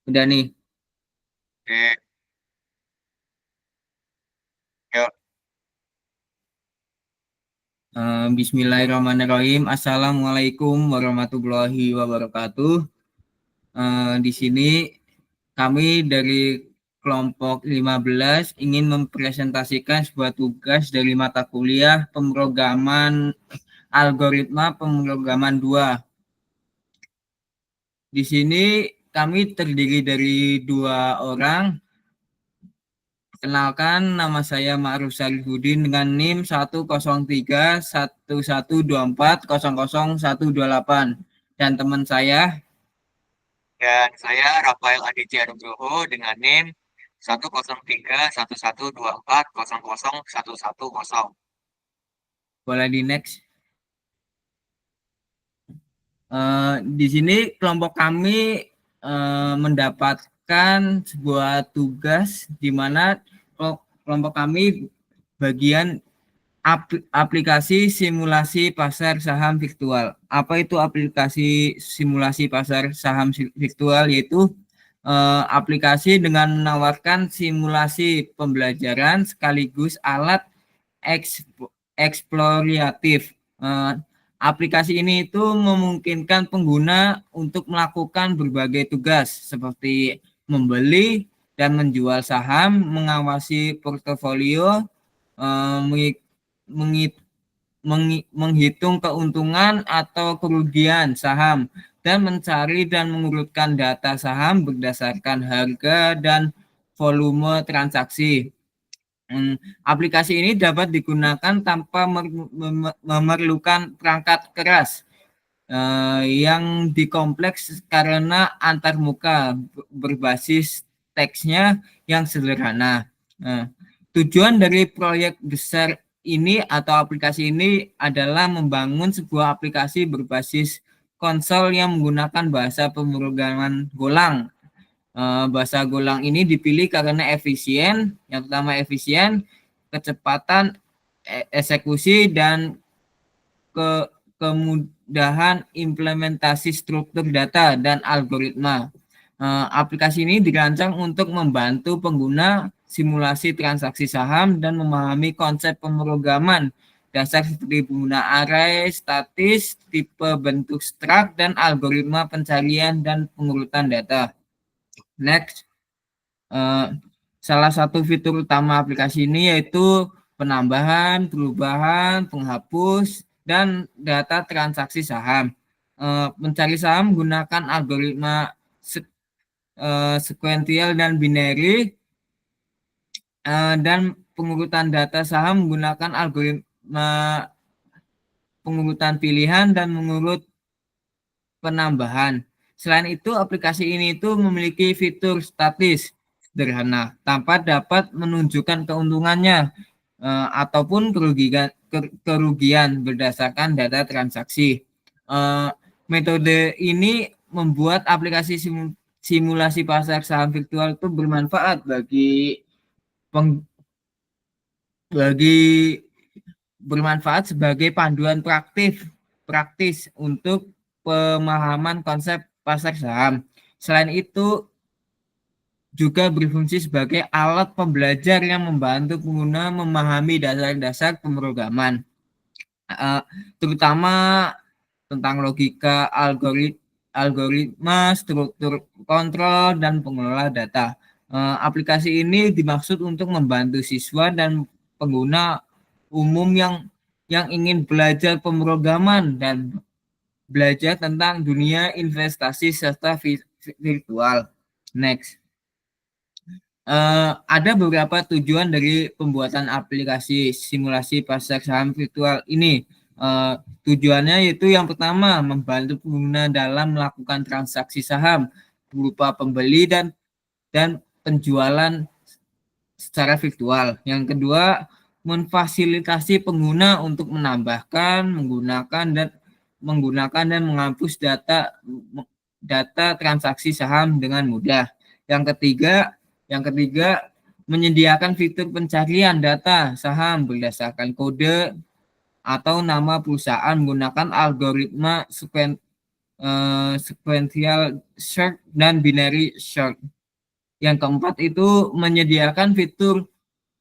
Udah nih. Oke, yuk. Bismillahirrahmanirrahim. Assalamualaikum warahmatullahi wabarakatuh. Di sini kami dari kelompok 15 ingin mempresentasikan sebuah tugas dari mata kuliah pemrograman algoritma pemrograman 2. Di sini kami terdiri dari dua orang. Kenalkan, nama saya Ma'ruf Salihudin dengan NIM 1031124000128. Dan teman saya, Dan saya Rafael Aditya Nugroho dengan NIM 1031124001110. boleh di next. Di sini kelompok kami mendapatkan sebuah tugas di mana kelompok kami bagian aplikasi simulasi pasar saham virtual. Apa itu aplikasi simulasi pasar saham virtual? Yaitu aplikasi dengan menawarkan simulasi pembelajaran sekaligus alat eksploratif. Aplikasi ini itu memungkinkan pengguna untuk melakukan berbagai tugas seperti membeli dan menjual saham, mengawasi portofolio, menghitung keuntungan atau kerugian saham, dan mencari dan mengurutkan data saham berdasarkan harga dan volume transaksi. Aplikasi ini dapat digunakan tanpa memerlukan perangkat keras yang dikompleks karena antarmuka berbasis teksnya yang sederhana. Tujuan dari proyek besar ini atau aplikasi ini adalah membangun sebuah aplikasi berbasis konsol yang menggunakan bahasa pemrograman Golang. Bahasa Golang ini dipilih karena efisien, yang pertama efisien, kecepatan eksekusi, dan kemudahan implementasi struktur data dan algoritma. Aplikasi ini dirancang untuk membantu pengguna simulasi transaksi saham dan memahami konsep pemrograman dasar seperti penggunaan array, statis, tipe bentuk struct, dan algoritma pencarian dan pengurutan data. Next, salah satu fitur utama aplikasi ini yaitu penambahan, perubahan, penghapus, dan data transaksi saham. Mencari saham menggunakan algoritma sekuensial dan binary, dan pengurutan data saham menggunakan algoritma pengurutan pilihan dan mengurut penambahan. Selain itu, aplikasi ini itu memiliki fitur statis sederhana tanpa dapat menunjukkan keuntungannya ataupun kerugian berdasarkan data transaksi. Metode ini membuat aplikasi simulasi pasar saham virtual itu bermanfaat bagi bermanfaat sebagai panduan praktis untuk pemahaman konsep pasar saham. Selain itu, juga berfungsi sebagai alat pembelajar yang membantu pengguna memahami dasar-dasar pemrograman, terutama tentang logika algoritma, struktur kontrol, dan pengelola data. Aplikasi ini dimaksud untuk membantu siswa dan pengguna umum yang ingin belajar pemrograman dan belajar tentang dunia investasi serta virtual. Next. Ada beberapa tujuan dari pembuatan aplikasi simulasi pasar saham virtual ini. Tujuannya yaitu yang pertama, membantu pengguna dalam melakukan transaksi saham berupa pembeli dan penjualan secara virtual. Yang kedua, memfasilitasi pengguna untuk menambahkan, menggunakan dan menghapus data transaksi saham dengan mudah. Yang ketiga, menyediakan fitur pencarian data saham berdasarkan kode atau nama perusahaan menggunakan algoritma sequential search, dan binary search. Yang keempat itu menyediakan fitur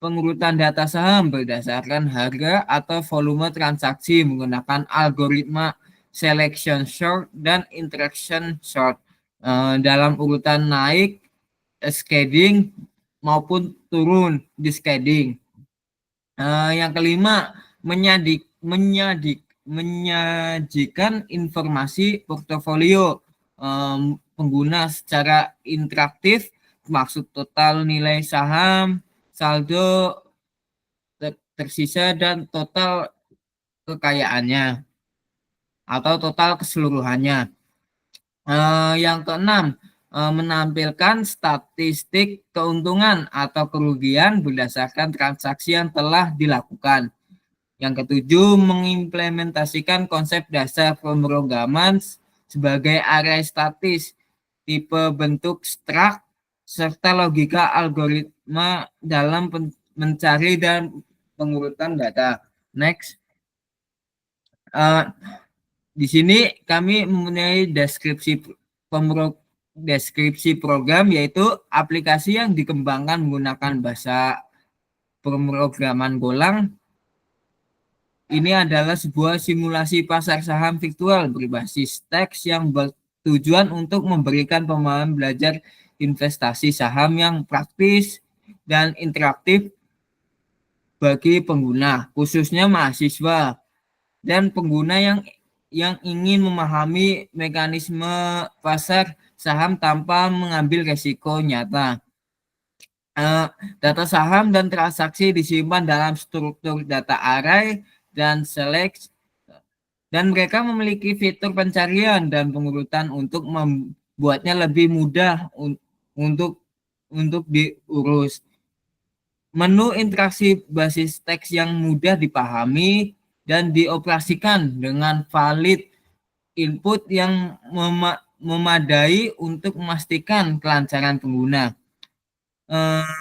pengurutan data saham berdasarkan harga atau volume transaksi menggunakan algoritma selection sort dan interaction sort dalam urutan naik cascading maupun turun cascading. Yang kelima, menyajikan informasi portofolio pengguna secara interaktif, maksud total nilai saham, saldo tersisa, dan total kekayaannya atau total keseluruhannya. Yang keenam, menampilkan statistik keuntungan atau kerugian berdasarkan transaksi yang telah dilakukan. Yang ketujuh, mengimplementasikan konsep dasar pemrograman sebagai array statis, tipe bentuk struct, serta logika algoritma dalam mencari dan pengurutan data. Next. Di sini kami mempunyai deskripsi program, yaitu aplikasi yang dikembangkan menggunakan bahasa pemrograman Golang. Ini adalah sebuah simulasi pasar saham virtual berbasis teks yang bertujuan untuk memberikan pemahaman belajar investasi saham yang praktis dan interaktif bagi pengguna, khususnya mahasiswa dan pengguna yang ingin memahami mekanisme pasar saham tanpa mengambil resiko nyata. Data saham dan transaksi disimpan dalam struktur data array dan select, dan mereka memiliki fitur pencarian dan pengurutan untuk membuatnya lebih mudah untuk diurus. Menu interaksi basis teks yang mudah dipahami dan dioperasikan dengan valid input yang memadai untuk memastikan kelancaran pengguna.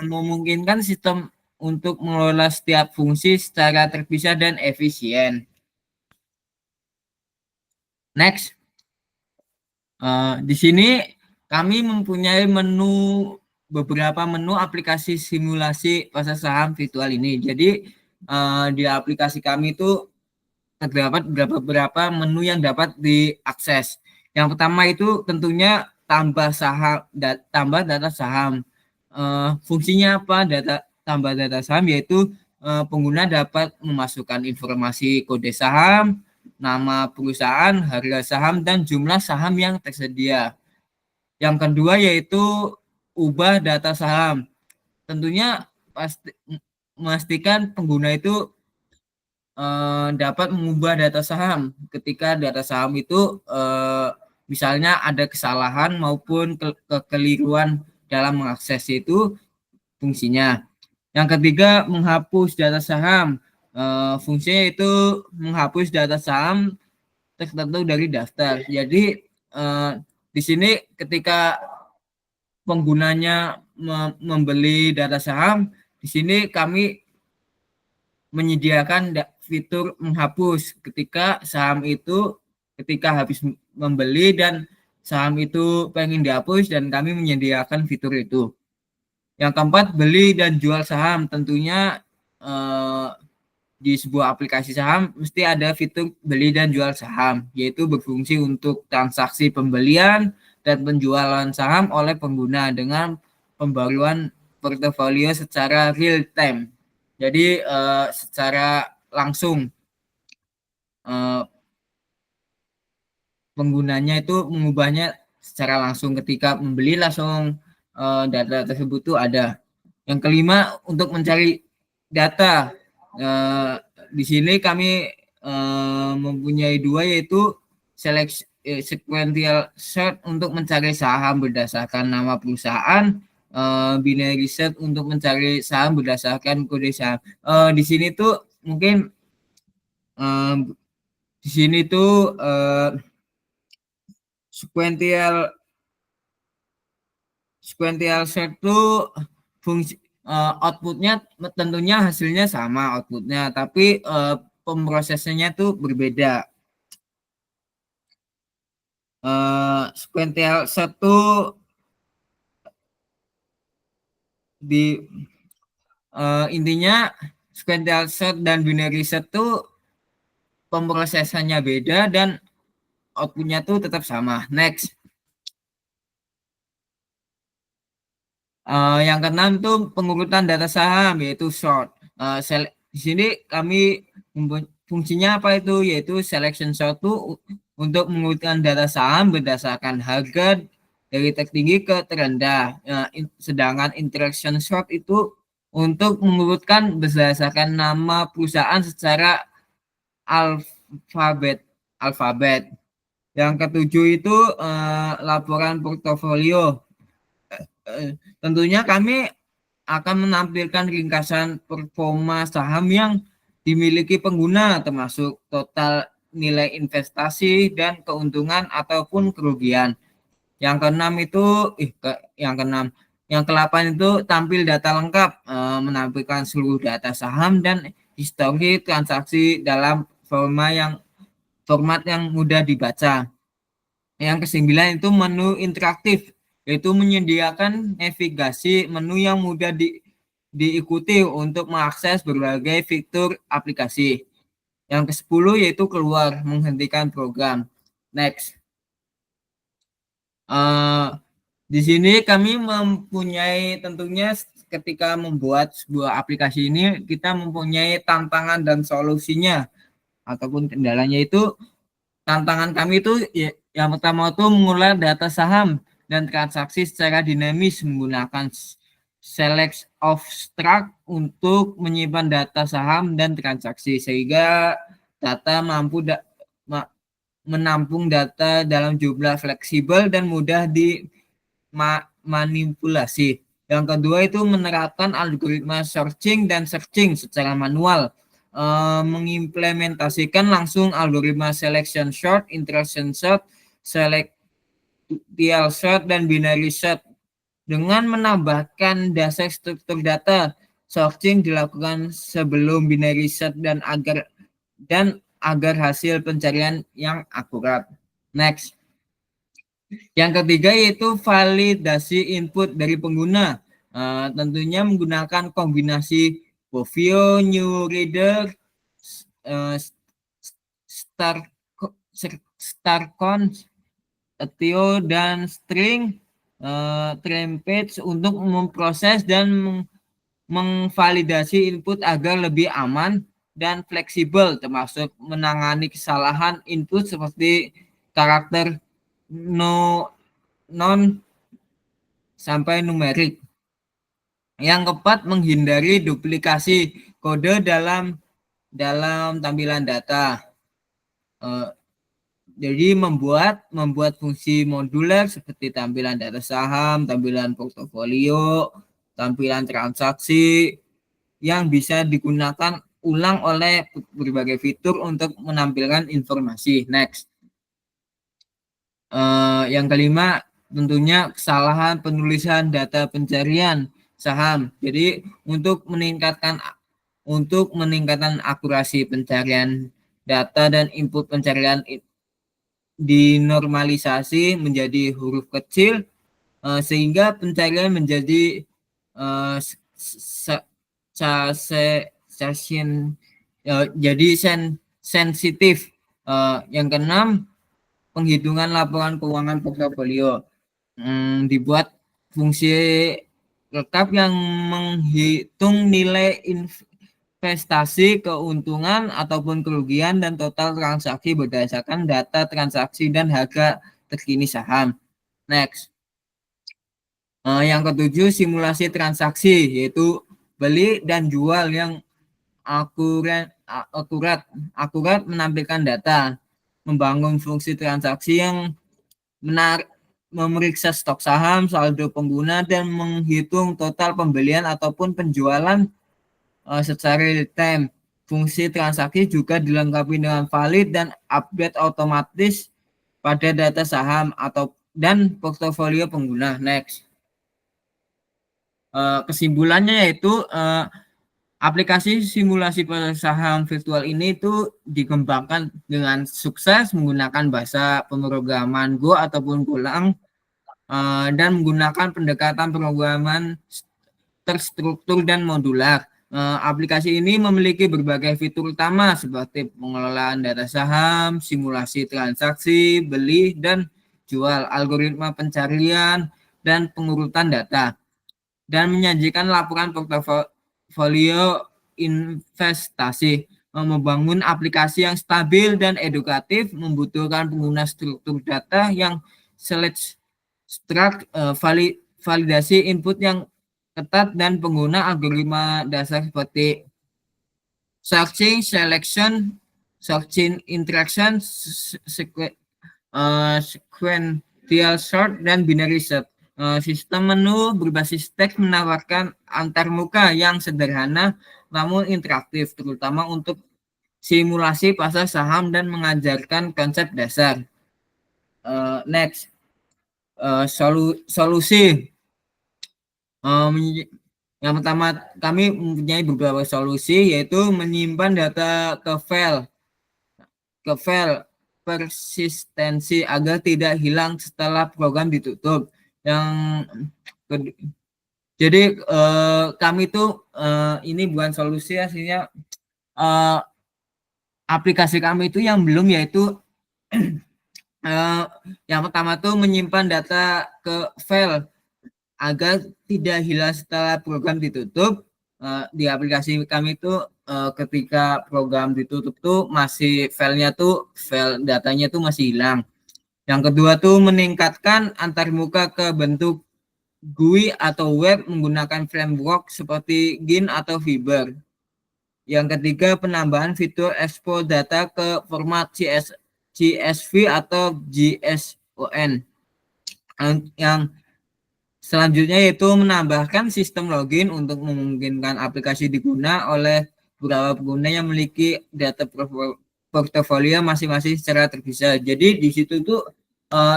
Memungkinkan sistem untuk mengelola setiap fungsi secara terpisah dan efisien. Next. Di sini kami mempunyai beberapa menu aplikasi simulasi pasar saham virtual ini. Jadi di aplikasi kami itu terdapat beberapa menu yang dapat diakses. Yang pertama itu tentunya tambah data saham. Fungsinya apa? Tambah data saham, yaitu pengguna dapat memasukkan informasi kode saham, nama perusahaan, harga saham, dan jumlah saham yang tersedia. Yang kedua yaitu ubah data saham. Tentunya memastikan pengguna itu dapat mengubah data saham ketika data saham itu misalnya ada kesalahan maupun kekeliruan dalam mengakses, itu fungsinya. Yang ketiga, menghapus data saham. Fungsinya itu menghapus data saham tertentu dari daftar. Jadi di sini ketika penggunanya membeli data saham, di sini kami menyediakan fitur menghapus ketika habis membeli dan saham itu pengen dihapus, dan kami menyediakan fitur itu. Yang keempat, beli dan jual saham. Tentunya di sebuah aplikasi saham mesti ada fitur beli dan jual saham, yaitu berfungsi untuk transaksi pembelian dan penjualan saham oleh pengguna dengan pembaruan portofolio secara real time. Jadi secara langsung penggunanya itu mengubahnya secara langsung, ketika membeli langsung data tersebut tuh ada. Yang kelima, untuk mencari data. Di sini kami mempunyai dua, yaitu sequential search untuk mencari saham berdasarkan nama perusahaan, binary search untuk mencari saham berdasarkan kode saham. Di sini tuh mungkin di sini tuh sequential search tuh fungsi outputnya tentunya hasilnya sama outputnya, tapi pemrosesannya tuh berbeda. sequential satu di intinya sequential set dan binary set tuh pemrosesannya beda dan outputnya tuh tetap sama. Next. Yang keenam tuh pengurutan data saham yaitu short. Di sini kami fungsinya apa itu, yaitu selection short tuh untuk mengurutkan data saham berdasarkan harga dari tertinggi ke terendah. Sedangkan interaction short itu untuk mengurutkan berdasarkan nama perusahaan secara alfabet. Yang ketujuh itu laporan portofolio. Tentunya kami akan menampilkan ringkasan performa saham yang dimiliki pengguna, termasuk total nilai investasi dan keuntungan ataupun kerugian. Yang keenam itu, yang ke-8 itu tampil data lengkap, menampilkan seluruh data saham dan histori transaksi dalam format yang mudah dibaca. Yang ke-9 itu menu interaktif, yaitu menyediakan navigasi menu yang mudah diikuti untuk mengakses berbagai fitur aplikasi. Yang ke-10 yaitu keluar, menghentikan program. Next. Di sini kami mempunyai, tentunya ketika membuat sebuah aplikasi ini kita mempunyai tantangan dan solusinya ataupun kendalanya. Itu tantangan kami itu yang pertama itu mengolah data saham dan transaksi secara dinamis menggunakan select of struct untuk menyimpan data saham dan transaksi sehingga data mampu menampung data dalam jumlah fleksibel dan mudah dimanipulasi. Yang kedua itu menerapkan algoritma searching dan searching secara manual, mengimplementasikan langsung algoritma selection short, interaction short, selectial short, dan binary short. Dengan menambahkan dasar struktur data, searching dilakukan sebelum binary short dan agar hasil pencarian yang akurat. Next. Yang ketiga yaitu validasi input dari pengguna. Tentunya menggunakan kombinasi Bovio, New Reader, Starcon, Etio, dan String Trampage untuk memproses dan mengvalidasi input agar lebih aman dan fleksibel, termasuk menangani kesalahan input seperti karakter non sampai numerik. Yang keempat, menghindari duplikasi kode dalam tampilan data. Jadi membuat fungsi modular seperti tampilan data saham, tampilan portofolio, tampilan transaksi yang bisa digunakan ulang oleh berbagai fitur untuk menampilkan informasi. Next. Yang kelima, tentunya kesalahan penulisan data pencarian saham. Jadi untuk meningkatkan akurasi pencarian data dan input pencarian dinormalisasi menjadi huruf kecil sehingga pencarian menjadi jadi sensitif. Yang keenam, penghitungan laporan keuangan portofolio. Dibuat fungsi lengkap yang menghitung nilai investasi, keuntungan ataupun kerugian dan total transaksi berdasarkan data transaksi dan harga terkini saham. Next. Yang ketujuh, simulasi transaksi, yaitu beli dan jual yang akurat menampilkan data, membangun fungsi transaksi yang memeriksa stok saham, saldo pengguna, dan menghitung total pembelian ataupun penjualan secara real time. Fungsi transaksi juga dilengkapi dengan valid dan update otomatis pada data saham dan portofolio pengguna. Next. Kesimpulannya yaitu Aplikasi simulasi pasar saham virtual ini itu dikembangkan dengan sukses menggunakan bahasa pemrograman Go ataupun Golang, dan menggunakan pendekatan pemrograman terstruktur dan modular. Aplikasi ini memiliki berbagai fitur utama seperti pengelolaan data saham, simulasi transaksi, beli dan jual, algoritma pencarian, dan pengurutan data, dan menyajikan laporan portofolio investasi. Membangun aplikasi yang stabil dan edukatif membutuhkan pengguna struktur data yang select, validasi input yang ketat, dan pengguna algoritma dasar seperti searching, selection, searching interaction, sequential sort, dan binary search. Sistem menu berbasis teks menawarkan antarmuka yang sederhana namun interaktif, terutama untuk simulasi pasar saham dan mengajarkan konsep dasar. Next, solusi. Yang pertama, kami mempunyai beberapa solusi, yaitu menyimpan data ke file persistensi agar tidak hilang setelah program ditutup. Jadi kami tuh ini bukan solusi, aslinya aplikasi kami itu yang belum, yaitu yang pertama tuh menyimpan data ke file agar tidak hilang setelah program ditutup. Di aplikasi kami itu ketika program ditutup tuh masih file datanya tuh masih hilang. Yang kedua tuh meningkatkan antarmuka ke bentuk GUI atau web menggunakan framework seperti Gin atau Fiber. Yang ketiga, penambahan fitur export data ke format CSV atau JSON. Yang selanjutnya yaitu menambahkan sistem login untuk memungkinkan aplikasi diguna oleh beberapa pengguna yang memiliki data portofolio masing-masing secara terpisah. Jadi di situ tuh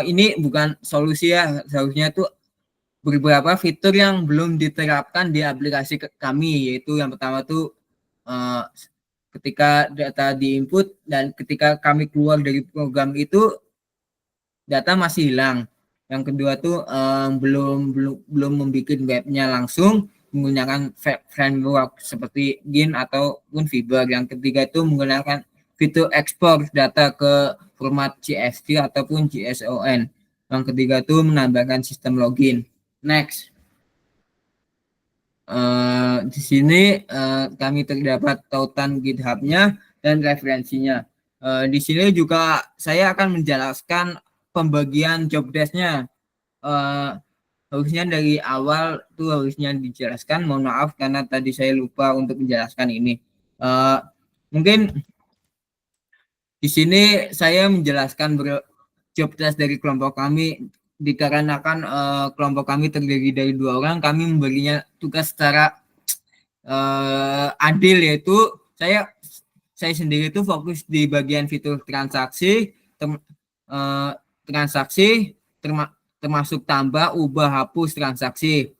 ini bukan solusi ya, seharusnya tuh beberapa fitur yang belum diterapkan di aplikasi kami, yaitu yang pertama tuh ketika data diinput dan ketika kami keluar dari program itu data masih hilang. Yang kedua tuh belum membuat webnya langsung menggunakan framework seperti Gin ataupun Fiber. Yang ketiga itu menggunakan fitur ekspor data ke format CSV ataupun JSON. Yang ketiga itu menambahkan sistem login. Next. Di sini kami terdapat tautan GitHub-nya dan referensinya. Di sini juga saya akan menjelaskan pembagian job desk-nya. Harusnya dari awal tuh harusnya dijelaskan. Mohon maaf karena tadi saya lupa untuk menjelaskan ini. Mungkin di sini saya menjelaskan job desk dari kelompok kami. Dikarenakan kelompok kami terdiri dari 2 orang, kami memberinya tugas secara adil, yaitu saya sendiri itu fokus di bagian fitur transaksi, termasuk tambah, ubah, hapus transaksi.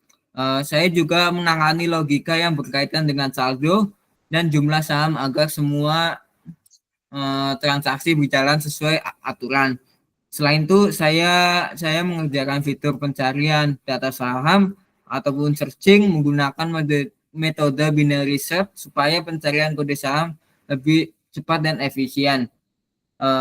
Saya juga menangani logika yang berkaitan dengan saldo dan jumlah saham agar semua transaksi berjalan sesuai aturan. Selain itu, saya mengerjakan fitur pencarian data saham ataupun searching menggunakan metode binary search supaya pencarian kode saham lebih cepat dan efisien.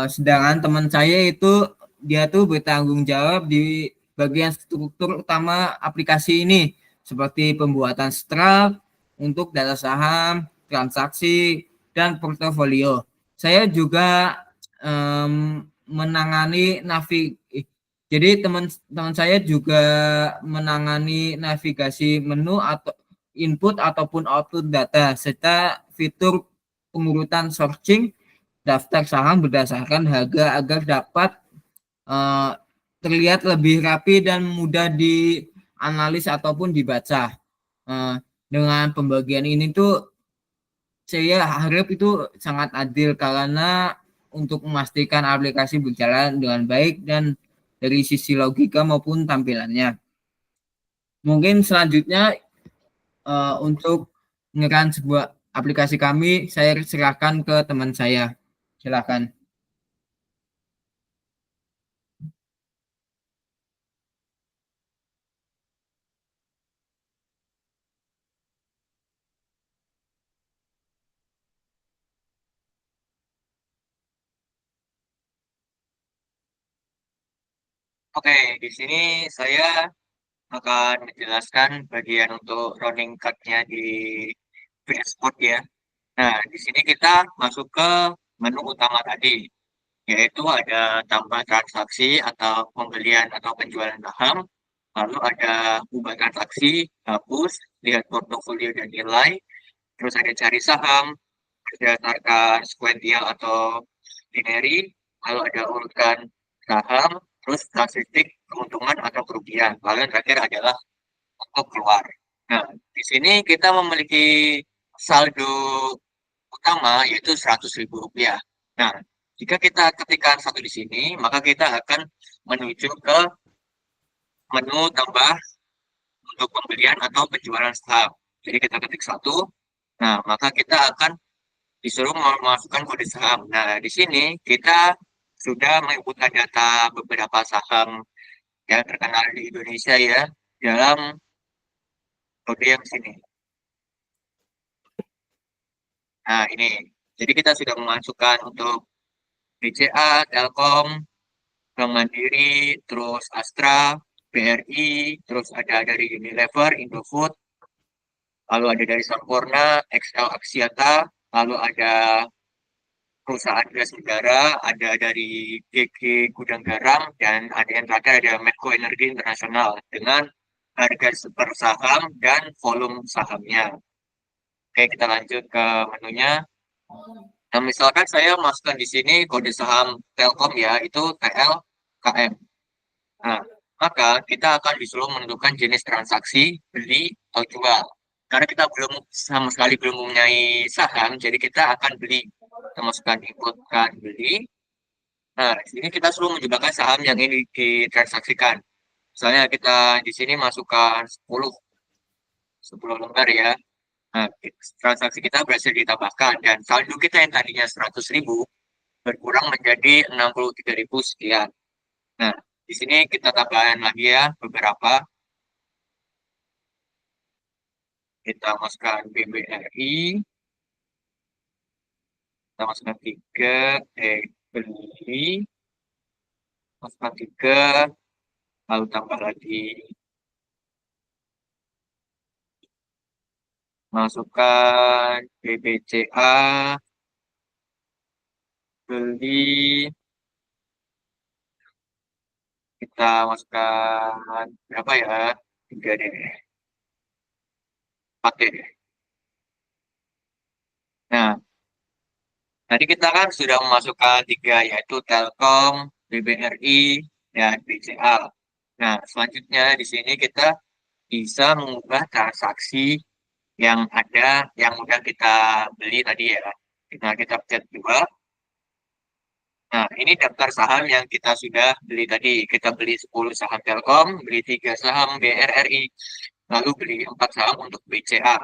Sedangkan teman saya itu dia tuh bertanggung jawab di bagian struktur utama aplikasi ini seperti pembuatan struct untuk data saham, transaksi, dan portofolio. Saya juga menangani jadi teman saya juga menangani navigasi menu atau input ataupun output data serta fitur pengurutan searching daftar saham berdasarkan harga agar dapat terlihat lebih rapi dan mudah dianalis ataupun dibaca. Dengan pembagian ini tuh saya harap itu sangat adil karena untuk memastikan aplikasi berjalan dengan baik dan dari sisi logika maupun tampilannya. Mungkin selanjutnya untuk mengenai sebuah aplikasi kami, saya serahkan ke teman saya. Silakan. Oke, di sini saya akan menjelaskan bagian untuk running card-nya di Sport ya. Nah, di sini kita masuk ke menu utama tadi, yaitu ada tambah transaksi atau pembelian atau penjualan saham, lalu ada ubah transaksi, hapus, lihat portofolio dan nilai, terus ada cari saham, berdasarkan sekuensial atau binary, lalu ada urutan saham, terus statistik keuntungan atau kerugian, lalu yang terakhir adalah untuk keluar. Nah, di sini kita memiliki saldo utama yaitu Rp100.000. Nah, jika kita ketikkan satu di sini, maka kita akan menuju ke menu tambah untuk pembelian atau penjualan saham. Jadi kita ketik satu, nah maka kita akan disuruh memasukkan kode saham. Nah, di sini kita sudah menginputkan data beberapa saham yang terkenal di Indonesia ya dalam kode yang sini. Nah, ini. Jadi kita sudah memasukkan untuk BCA, Telkom, Bank Mandiri, terus Astra, BRI, terus ada dari Unilever, Indofood, lalu ada dari Sampurna, XL Axiata, lalu ada perusahaan gas negara, ada dari GG Gudang Garam, dan ada yang terakhir ada Medco Energi Internasional dengan harga per saham dan volume sahamnya. Oke, kita lanjut ke menunya. Nah, misalkan saya masukkan di sini kode saham Telkom ya, itu TLKM. Nah, maka kita akan disuruh menentukan jenis transaksi, beli atau jual. Karena kita belum sama sekali belum mempunyai saham, jadi kita akan beli. Kita masukkan inputkan beli. Nah, di sini kita suruh menjelaskan saham yang ini ditransaksikan. Misalnya kita di sini masukkan 10 lembar ya. Nah, transaksi kita berhasil ditambahkan dan saldo kita yang tadinya 100.000 berkurang menjadi 63.000 sekian. Nah, di sini kita tambahkan lagi ya beberapa. Kita masukkan BBRI, kita masukkan 3, beli, masukkan 3, lalu tambah lagi, masukkan BBCA, beli, kita masukkan berapa ya? 3 deh, 4 deh. Nah, tadi kita kan sudah memasukkan 3 yaitu Telkom, BBRI, dan BCA. Nah, selanjutnya di sini kita bisa mengubah transaksi yang ada yang udah kita beli tadi ya. Kita pencet 2. Nah, ini daftar saham yang kita sudah beli tadi. Kita beli 10 saham Telkom, beli 3 saham BRRI, lalu beli 4 saham untuk BCA.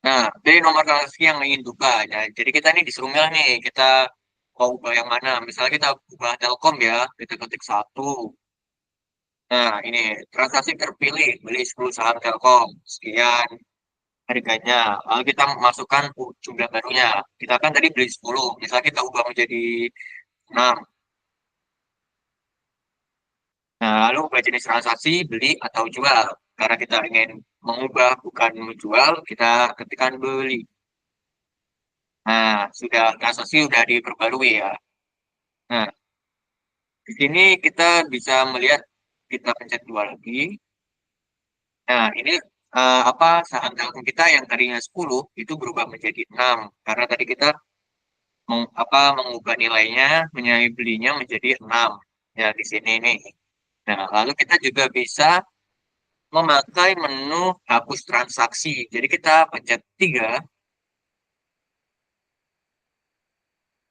Nah, dari nomor transaksi yang ingin ubah. Nah, jadi kita ini disuruh milih nih, kita mau ubah yang mana. Misalnya kita ubah Telkom ya, kita ketik 1. Nah, ini transaksi terpilih, beli 10 saham Telkom, sekian harganya. Lalu kita masukkan jumlah barunya. Kita kan tadi beli 10, misalnya kita ubah menjadi 6. Nah, lalu ubah jenis transaksi, beli atau jual. Karena kita ingin mengubah bukan menjual, kita ketikkan beli. Nah, transaksi sudah diperbarui ya. Nah, di sini kita bisa melihat, kita pencet 2 lagi. Nah, ini apa saham Telkom kita yang tadinya 10 itu berubah menjadi 6 karena tadi kita mengubah nilainya menjadi belinya menjadi 6 ya di sini nih. Nah, lalu kita juga bisa memakai menu hapus transaksi. Jadi kita pencet 3.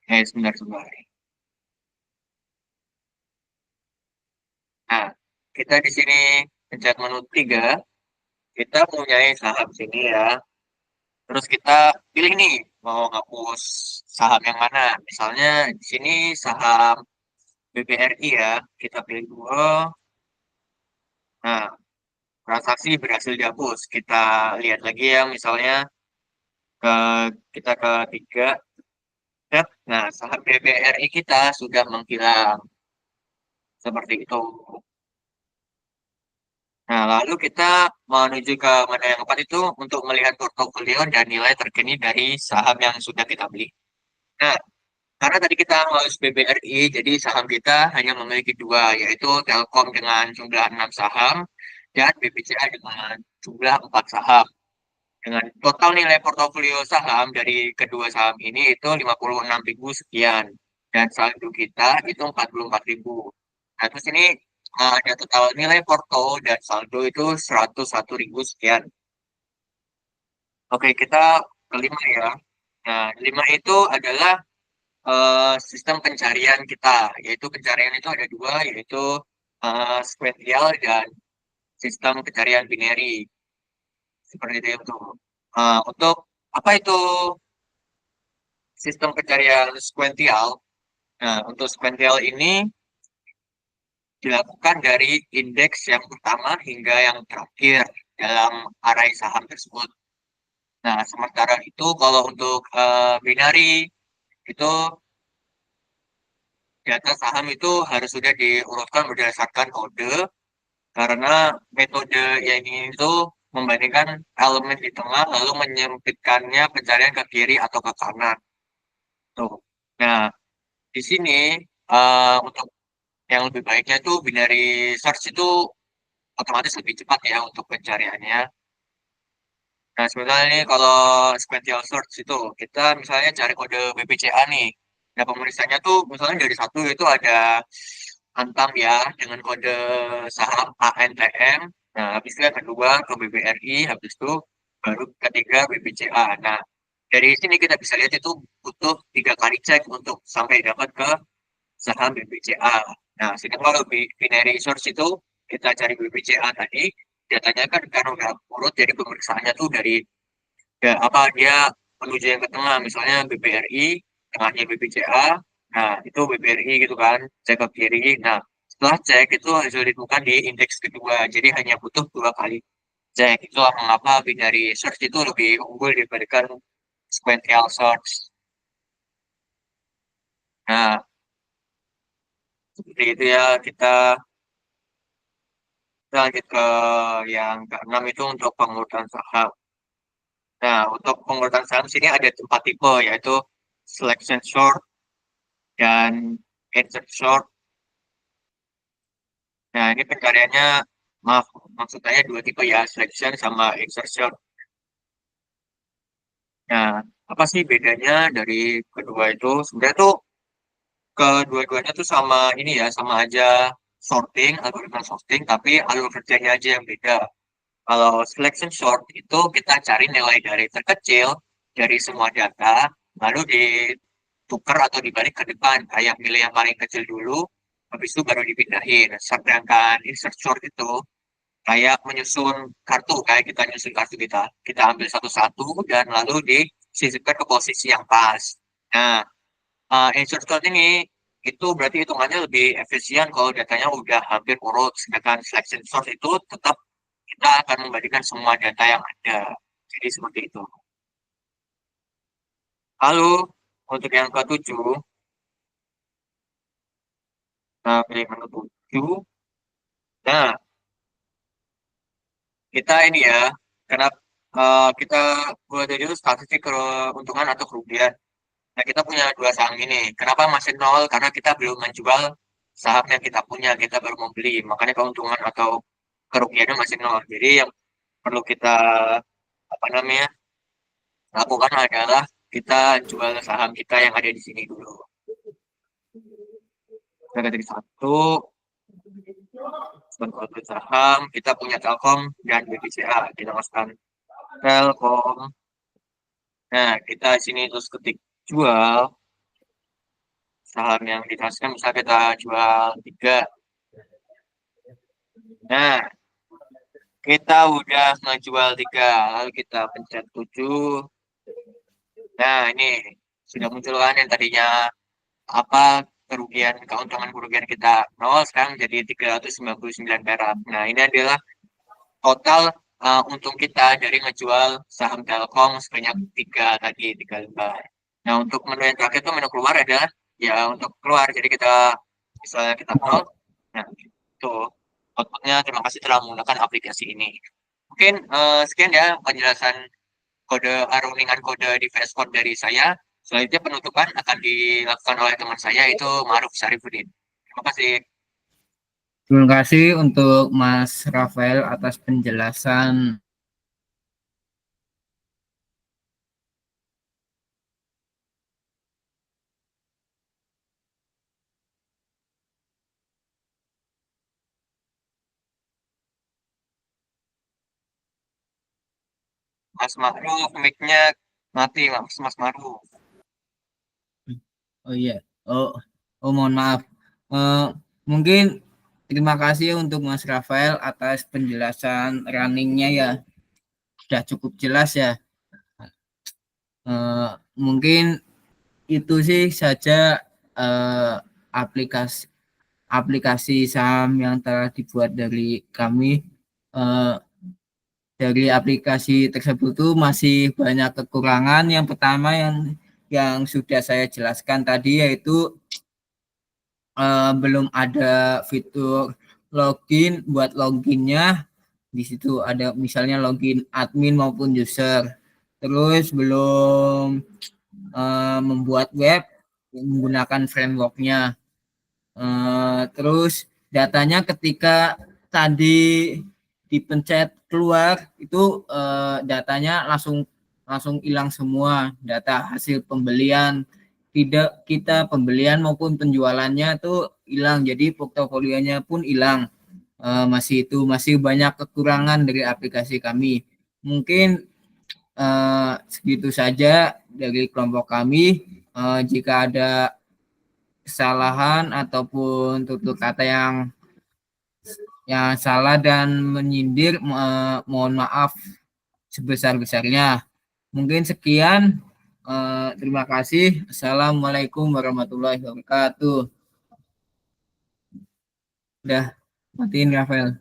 Sebentar. Nah, kita di sini pencet menu 3, kita mempunyai saham sini ya. Terus kita pilih nih mau ngapus saham yang mana. Misalnya di sini saham BBRI ya, kita pilih dulu. Nah, transaksi berhasil dihapus. Kita lihat lagi ya, misalnya ke kita ke tiga. Tab. Nah, saham BBRI kita sudah menghilang seperti itu. Nah, lalu kita menuju ke menu yang keempat itu untuk melihat portofolio dan nilai terkini dari saham yang sudah kita beli. Nah, karena tadi kita harus BBRI, jadi saham kita hanya memiliki dua, yaitu Telkom dengan jumlah 6 saham dan BBCA dengan jumlah 4 saham. Dengan total nilai portofolio saham dari kedua saham ini itu 56.000 sekian. Dan saldo kita itu 44.000. Nah, terus ini ada total nilai porto dan saldo itu 101.000 sekian. Oke, kita kelima ya. Nah, lima itu adalah sistem pencarian kita, yaitu pencarian itu ada dua, yaitu sequential dan sistem pencarian binary. Seperti itu. Untuk apa itu sistem pencarian sequential? Nah, untuk sequential ini dilakukan dari indeks yang pertama hingga yang terakhir dalam array saham tersebut. Nah, sementara itu kalau untuk binary itu data saham itu harus sudah diurutkan berdasarkan kode karena metode yang ini itu membandingkan elemen di tengah lalu menyempitkannya pencarian ke kiri atau ke kanan. Tuh. Nah, di sini untuk yang lebih baiknya itu binary search itu otomatis lebih cepat ya untuk pencariannya. Nah, sebenarnya ini kalau sequential search itu kita misalnya cari kode BBCA nih. Nah, pemeriksaannya tuh misalnya dari satu itu ada Antam ya dengan kode saham ANTM. Nah, habis itu yang kedua ke BBRI, habis itu baru ketiga BBCA. Nah, dari sini kita bisa lihat itu butuh 3 kali cek untuk sampai dapat ke saham BBCA. Nah, sedangkan kalau binary source itu kita cari BBCA tadi, datanya kan udah urut, jadi pemeriksaannya tuh dari ya, apa dia menuju yang ke tengah, misalnya BBRI, tengahnya BBCA, nah itu BBRI gitu kan, cek ke kiri. Nah, setelah cek itu hasil ditemukan di indeks kedua, jadi hanya butuh 2 kali cek. Itulah mengapa binary search itu lebih unggul dibandingkan sequential search. Nah, seperti itu ya, kita lanjut ke yang keenam itu untuk pengurutan saham. Nah, untuk pengurutan saham sini ada 4 tipe, yaitu selection short dan insert short. Nah, ini pencariannya, maaf, maksud saya 2 tipe ya, selection sama insert short. Nah, apa sih bedanya dari kedua itu? Sebenarnya tuh kedua-duanya tuh sama ini ya, sama aja sorting, algoritma sorting, tapi alur kerjanya aja yang beda. Kalau selection sort itu kita cari nilai dari terkecil dari semua data, lalu ditukar atau dibalik ke depan, kayak milih yang paling kecil dulu, habis itu baru dipindahin. Sedangkan insert sort itu kayak menyusun kartu, kayak kita nyusun kartu kita ambil satu-satu dan lalu disisipkan ke posisi yang pas. Nah, insert sort ini itu berarti hitungannya lebih efisien kalau datanya udah hampir urut, sedangkan selection sort itu tetap kita akan membandingkan semua data yang ada. Jadi seperti itu. Lalu untuk yang ketujuh, nah pilih menu 7. Nah, kita ini ya, kenapa kita buat dulu statistik keuntungan atau kerugian. Nah, kita punya dua saham ini. Kenapa masih nol? Karena kita belum menjual saham yang kita punya, kita baru membeli. Makanya keuntungan atau kerugiannya masih nol. Jadi yang perlu kita apa namanya lakukan adalah kita jual saham kita yang ada di sini dulu. Kita ketik satu, kode saham, kita punya Telkom dan BBCA. Kita masukkan Telkom. Nah, kita sini terus ketik jual saham yang ditransfer, misalnya kita jual 3. Nah, kita udah ngejual 3, lalu kita pencet 7. Nah, ini sudah muncul kan yang tadinya apa keuntungan kerugian kita nol, sekarang jadi 399 perak. Nah, ini adalah total untung kita dari ngejual saham Telkom sebanyak tiga lembar. Nah, untuk menu yang terakhir itu menu keluar adalah ya untuk keluar. Jadi kita misalnya kita nol, nah itu outputnya terima kasih telah menggunakan aplikasi ini. Mungkin sekian ya penjelasan runningan kode di VS Code dari saya. Selanjutnya penutupan akan dilakukan oleh teman saya itu Maruf Sarifudin. Terima kasih. Terima kasih untuk Mas Rafael atas penjelasan. Mas Maruf, mic-nya mati, Mas Maruf. Oh iya, mohon maaf. Eh, Mungkin terima kasih untuk Mas Rafael atas penjelasan runningnya ya, sudah cukup jelas ya. Eh, Mungkin itu sih saja eh, aplikasi aplikasi saham yang telah dibuat dari kami. Eh, dari aplikasi tersebut tuh masih banyak kekurangan. Yang pertama yang sudah saya jelaskan tadi yaitu belum ada fitur login. Buat loginnya di situ ada misalnya login admin maupun user. Terus belum membuat web menggunakan frameworknya. Terus datanya ketika tadi dipencet keluar itu datanya langsung langsung hilang semua, data hasil pembelian, tidak kita pembelian maupun penjualannya tuh hilang, jadi portofolionya pun hilang. Masih banyak kekurangan dari aplikasi kami. Mungkin segitu saja dari kelompok kami. Jika ada kesalahan ataupun tutur kata yang salah dan menyindir, mohon maaf sebesar-besarnya. Mungkin sekian. Terima kasih. Assalamualaikum warahmatullahi wabarakatuh. Udah matiin Rafael.